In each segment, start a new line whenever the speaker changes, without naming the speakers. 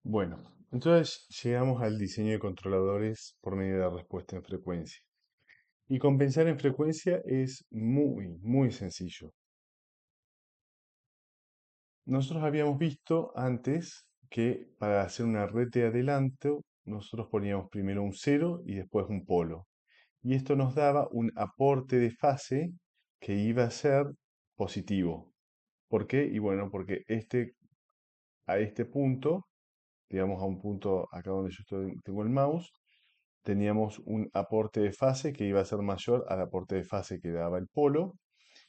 Bueno, entonces llegamos al diseño de controladores por medio de la respuesta en frecuencia. Y compensar en frecuencia es muy sencillo. Nosotros habíamos visto antes que para hacer una red de adelanto, nosotros poníamos primero un cero y después un polo. Y esto nos daba un aporte de fase que iba a ser positivo. ¿Por qué? Y bueno, porque a este punto, digamos a un punto acá donde tengo el mouse, teníamos un aporte de fase que iba a ser mayor al aporte de fase que daba el polo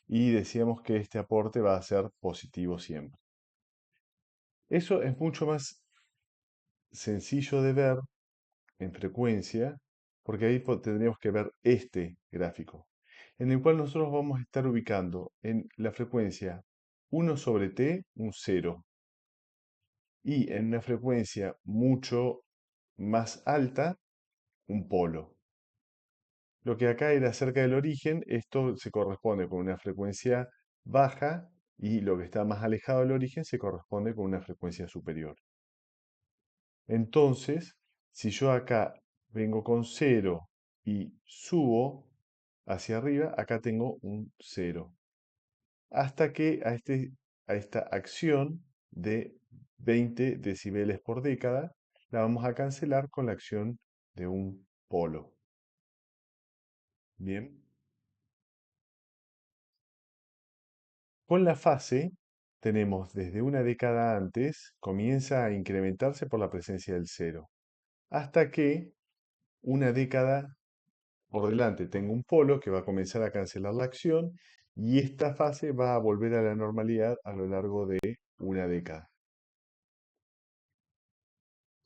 y decíamos que este aporte va a ser positivo siempre. Eso es mucho más sencillo de ver en frecuencia porque ahí tendríamos que ver este gráfico en el cual nosotros vamos a estar ubicando en la frecuencia 1 sobre t un cero y en una frecuencia mucho más alta un polo. Lo que acá era cerca del origen, esto se corresponde con una frecuencia baja y lo que está más alejado del origen se corresponde con una frecuencia superior. Entonces, si yo acá vengo con cero y subo hacia arriba, acá tengo un cero. Hasta que a esta acción de 20 decibeles por década la vamos a cancelar con la acción de un polo. Bien. Con la fase tenemos desde una década antes, comienza a incrementarse por la presencia del cero, hasta que una década por delante tengo un polo que va a comenzar a cancelar la acción y esta fase va a volver a la normalidad a lo largo de una década.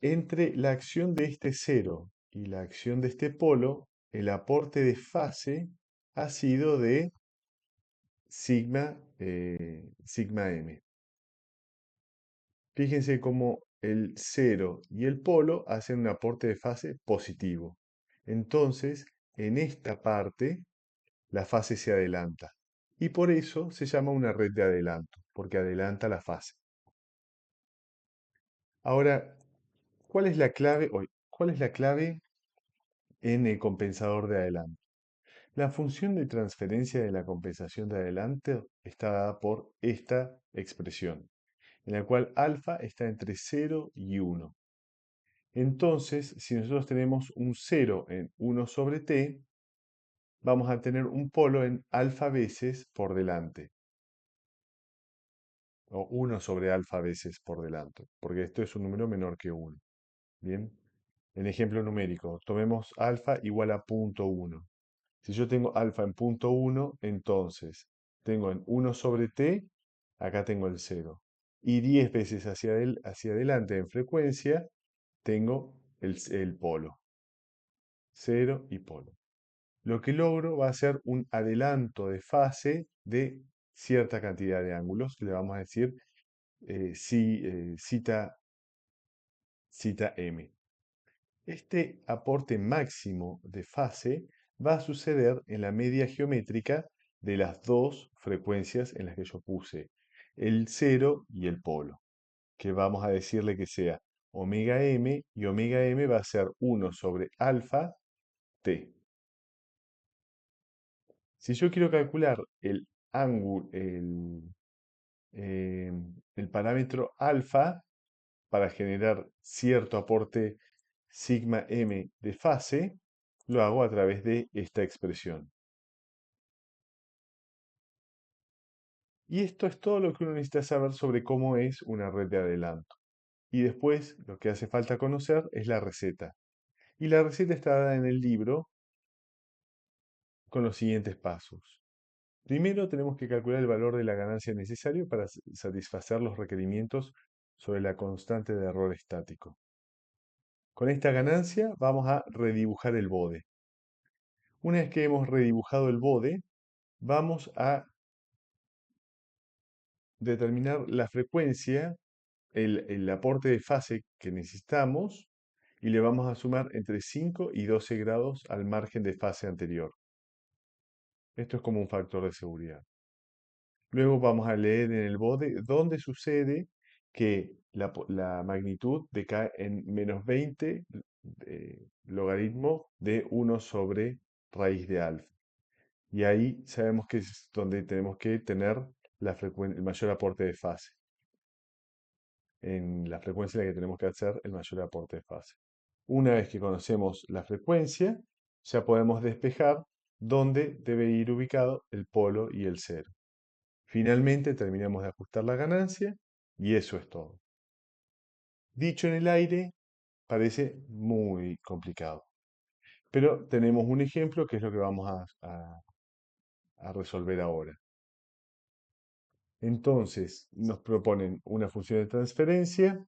Entre la acción de este cero y la acción de este polo, el aporte de fase ha sido de sigma m. Fíjense cómo el cero y el polo hacen un aporte de fase positivo. Entonces, en esta parte, la fase se adelanta. Y por eso se llama una red de adelanto, porque adelanta la fase. Ahora, ¿cuál es la clave en el compensador de adelanto? La función de transferencia de la compensación de adelanto está dada por esta expresión, en la cual alfa está entre 0 y 1. Entonces, si nosotros tenemos un 0 en 1 sobre t, vamos a tener un polo en alfa veces por delante, o 1 sobre alfa veces por delante, porque esto es un número menor que 1. Bien, en ejemplo numérico, tomemos alfa igual a 0.1. Si yo tengo alfa en 0.1, entonces tengo en 1 sobre t, acá tengo el 0. Y 10 veces hacia adelante en frecuencia, tengo el polo. 0 y polo. Lo que logro va a ser un adelanto de fase de cierta cantidad de ángulos, que le vamos a decir cita m. Este aporte máximo de fase va a suceder en la media geométrica de las dos frecuencias en las que yo puse el 0 y el polo, que vamos a decirle que sea omega m, y omega m va a ser 1 sobre alfa t. Si yo quiero calcular el ángulo, el parámetro alfa para generar cierto aporte sigma m de fase, lo hago a través de esta expresión. Y esto es todo lo que uno necesita saber sobre cómo es una red de adelanto. Y después lo que hace falta conocer es la receta. Y la receta está dada en el libro con los siguientes pasos. Primero tenemos que calcular el valor de la ganancia necesario para satisfacer los requerimientos sobre la constante de error estático. Con esta ganancia vamos a redibujar el bode. Una vez que hemos redibujado el bode, vamos a determinar la frecuencia, el aporte de fase que necesitamos y le vamos a sumar entre 5 y 12 grados al margen de fase anterior. Esto es como un factor de seguridad. Luego vamos a leer en el bode dónde sucede que la magnitud decae en -20 logaritmo de 1/raíz de alfa. Y ahí sabemos que es donde tenemos que tener el mayor aporte de fase. En la frecuencia en la que tenemos que hacer el mayor aporte de fase. Una vez que conocemos la frecuencia, ya podemos despejar dónde debe ir ubicado el polo y el cero. Finalmente terminamos de ajustar la ganancia y eso es todo. Dicho en el aire, parece muy complicado, pero tenemos un ejemplo que es lo que vamos a resolver ahora. Entonces, nos proponen una función de transferencia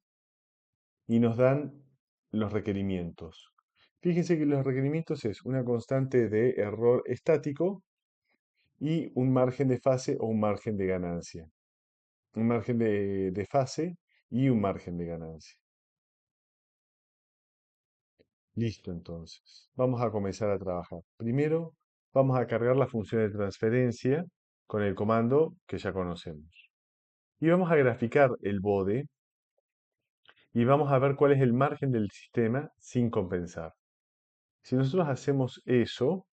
y nos dan los requerimientos. Fíjense que los requerimientos es una constante de error estático y un margen de fase o un margen de ganancia. Un margen de fase y un margen de ganancia. Listo, entonces. Vamos a comenzar a trabajar. Primero, vamos a cargar la función de transferencia con el comando que ya conocemos. Y vamos a graficar el bode y vamos a ver cuál es el margen del sistema sin compensar. Si nosotros hacemos eso,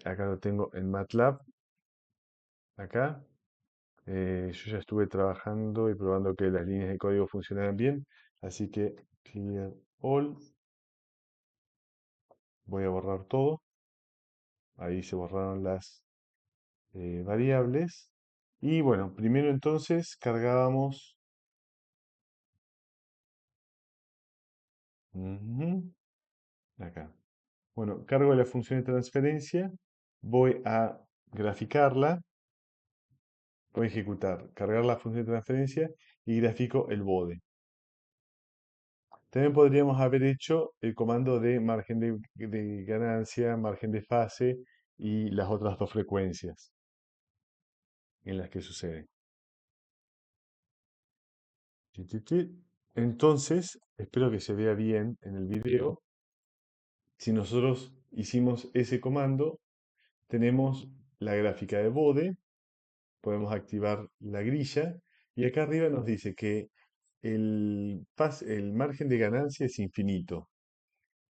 acá lo tengo en MATLAB, acá, yo ya estuve trabajando y probando que las líneas de código funcionaran bien, así que clear all, voy a borrar todo, ahí se borraron las variables, y bueno, primero entonces cargábamos, ujú, acá. Bueno, cargo la función de transferencia, voy a graficarla, voy a ejecutar, cargar la función de transferencia y grafico el bode. También podríamos haber hecho el comando de margen de ganancia, margen de fase y las otras dos frecuencias en las que sucede. Ti, ti, ti. Entonces, espero que se vea bien en el video. Si nosotros hicimos ese comando, tenemos la gráfica de bode, podemos activar la grilla y acá arriba nos dice que el margen de ganancia es infinito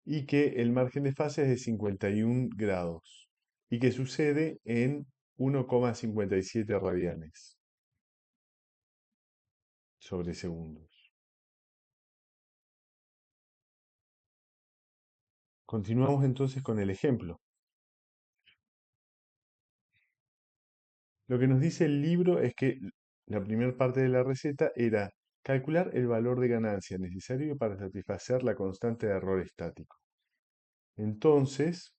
y que el margen de fase es de 51 grados y que sucede en 1,57 radianes sobre segundos. Continuamos entonces con el ejemplo. Lo que nos dice el libro es que la primera parte de la receta era calcular el valor de ganancia necesario para satisfacer la constante de error estático. Entonces,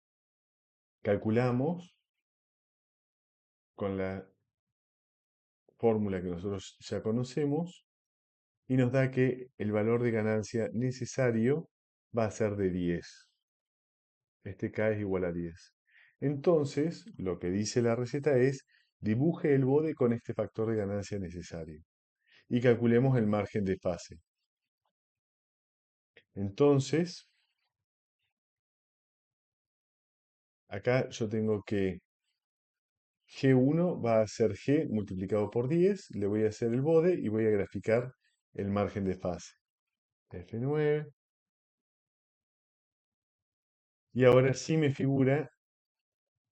calculamos con la fórmula que nosotros ya conocemos y nos da que el valor de ganancia necesario va a ser de 10. Este K es igual a 10. Entonces, lo que dice la receta es, dibuje el bode con este factor de ganancia necesario y calculemos el margen de fase. Entonces, acá yo tengo que G1 va a ser G multiplicado por 10, le voy a hacer el bode y voy a graficar el margen de fase. F9. Y ahora sí me figura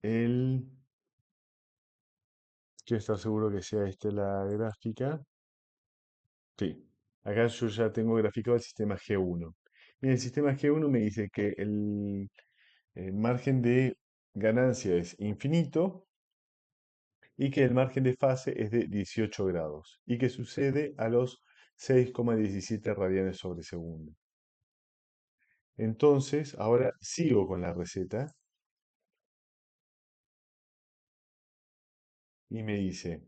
el... Quiero estar seguro que sea esta la gráfica. Sí, acá yo ya tengo graficado el sistema G1. Y en el sistema G1 me dice que el margen de ganancia es infinito y que el margen de fase es de 18 grados y que sucede a los 6,17 radianes sobre segundo. Entonces, ahora sigo con la receta y me dice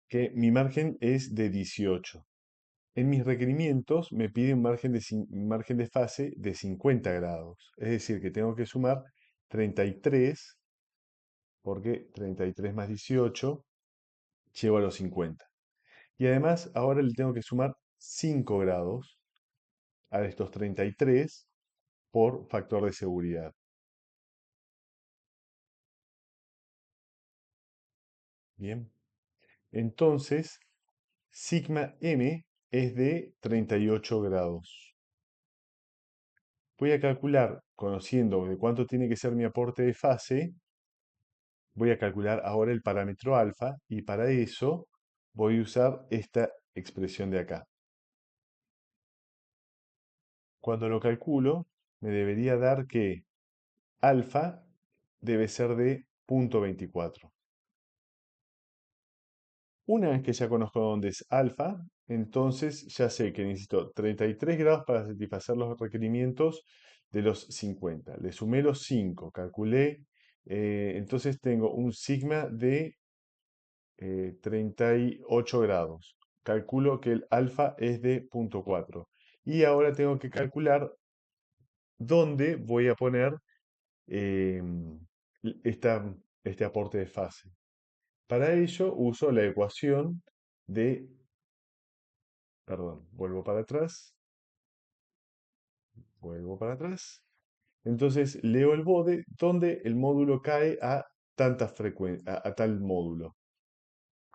que mi margen es de 18. En mis requerimientos me pide un margen de fase de 50 grados. Es decir, que tengo que sumar 33, porque 33 más 18 llevo a los 50. Y además, ahora le tengo que sumar 5 grados a estos 33 por factor de seguridad. Bien. Entonces, sigma m es de 38 grados. Voy a calcular, conociendo de cuánto tiene que ser mi aporte de fase, voy a calcular ahora el parámetro alfa y para eso voy a usar esta expresión de acá. Cuando lo calculo, me debería dar que alfa debe ser de 0,24. Una vez que ya conozco dónde es alfa, entonces ya sé que necesito 33 grados para satisfacer los requerimientos de los 50. Le sumé los 5, calculé, entonces tengo un sigma de 38 grados. Calculo que el alfa es de 0,4. Y ahora tengo que calcular dónde voy a poner em, este aporte de fase. Para ello uso la ecuación de, perdón, vuelvo para atrás. Entonces leo el bode donde el módulo cae a tanta frecuencia, a tal módulo.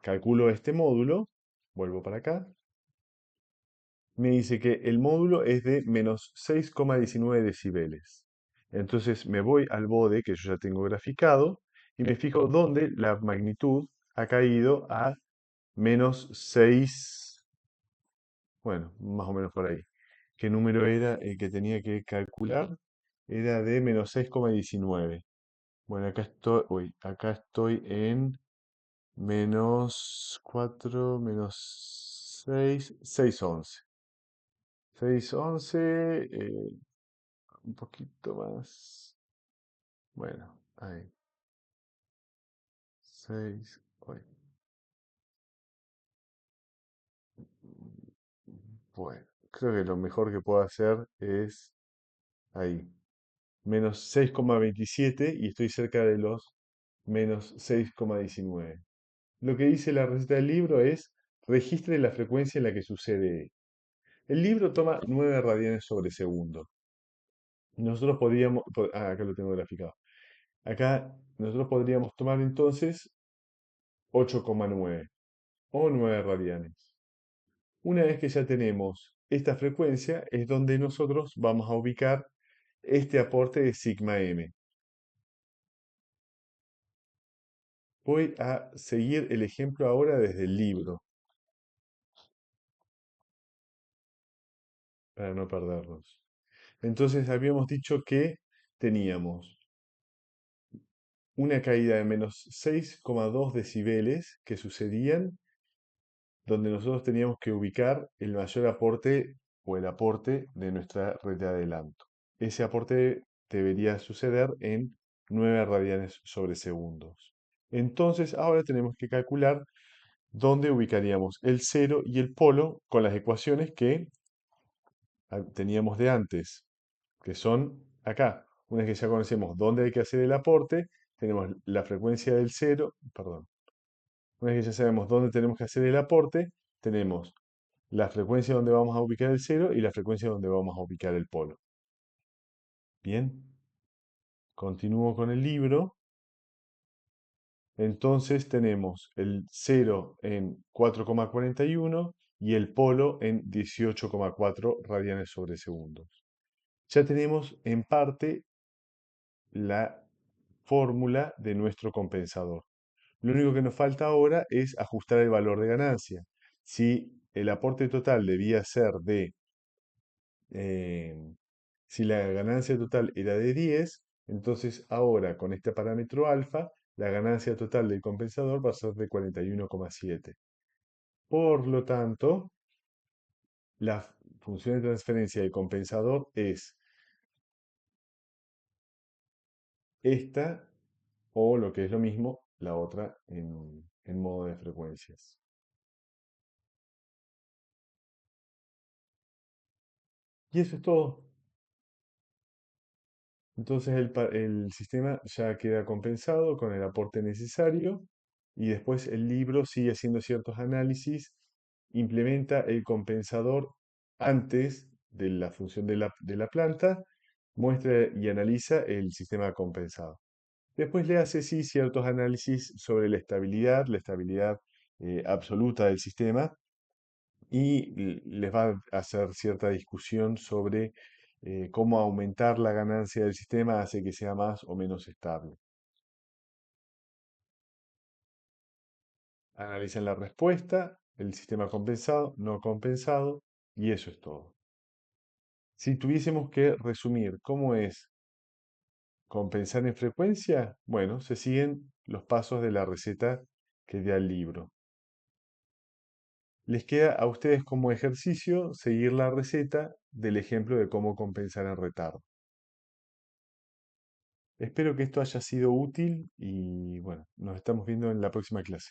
Calculo este módulo, vuelvo para acá, me dice que el módulo es de menos 6,19 decibeles. Entonces me voy al bode que yo ya tengo graficado y me fijo dónde la magnitud ha caído a menos 6, bueno, más o menos por ahí. ¿Qué número era el que tenía que calcular? Era de menos 6,19. Bueno, acá estoy en menos 4 menos 6, 6,11. 6,11, un poquito más. Bueno, ahí. 6, bueno, creo que lo mejor que puedo hacer es ahí. Menos 6,27 y estoy cerca de los menos 6,19. Lo que dice la receta del libro es registre la frecuencia en la que sucede. El libro toma 9 radianes sobre segundo. Nosotros podríamos, acá lo tengo graficado. Acá nosotros podríamos tomar entonces 8,9 o 9 radianes. Una vez que ya tenemos esta frecuencia, es donde nosotros vamos a ubicar este aporte de sigma m. Voy a seguir el ejemplo ahora desde el libro, para no perdernos. Entonces habíamos dicho que teníamos una caída de menos 6,2 decibeles que sucedían donde nosotros teníamos que ubicar el mayor aporte o el aporte de nuestra red de adelanto. Ese aporte debería suceder en 9 radianes sobre segundos. Entonces ahora tenemos que calcular dónde ubicaríamos el cero y el polo con las ecuaciones que teníamos de antes, que son acá. Una vez que ya conocemos dónde hay que hacer el aporte, tenemos la frecuencia del cero, perdón. Una vez que ya sabemos dónde tenemos que hacer el aporte, tenemos la frecuencia donde vamos a ubicar el cero y la frecuencia donde vamos a ubicar el polo. Bien, continúo con el libro. Entonces tenemos el cero en 4,41 y el polo en 18,4 radianes sobre segundos. Ya tenemos en parte la fórmula de nuestro compensador. Lo único que nos falta ahora es ajustar el valor de ganancia. Si el aporte total debía ser de, eh, si la ganancia total era de 10, entonces ahora con este parámetro alfa, la ganancia total del compensador va a ser de 41,7. Por lo tanto, la función de transferencia del compensador es esta o lo que es lo mismo, la otra en modo de frecuencias. Y eso es todo. Entonces el sistema ya queda compensado con el aporte necesario y después el libro sigue haciendo ciertos análisis, implementa el compensador antes de la función de la planta, muestra y analiza el sistema compensado. Después le hace sí ciertos análisis sobre la estabilidad absoluta del sistema y les va a hacer cierta discusión sobre cómo aumentar la ganancia del sistema hace que sea más o menos estable. Analizan la respuesta, el sistema compensado, no compensado, y eso es todo. Si tuviésemos que resumir cómo es compensar en frecuencia, bueno, se siguen los pasos de la receta que da el libro. Les queda a ustedes como ejercicio seguir la receta del ejemplo de cómo compensar en retardo. Espero que esto haya sido útil y bueno, nos estamos viendo en la próxima clase.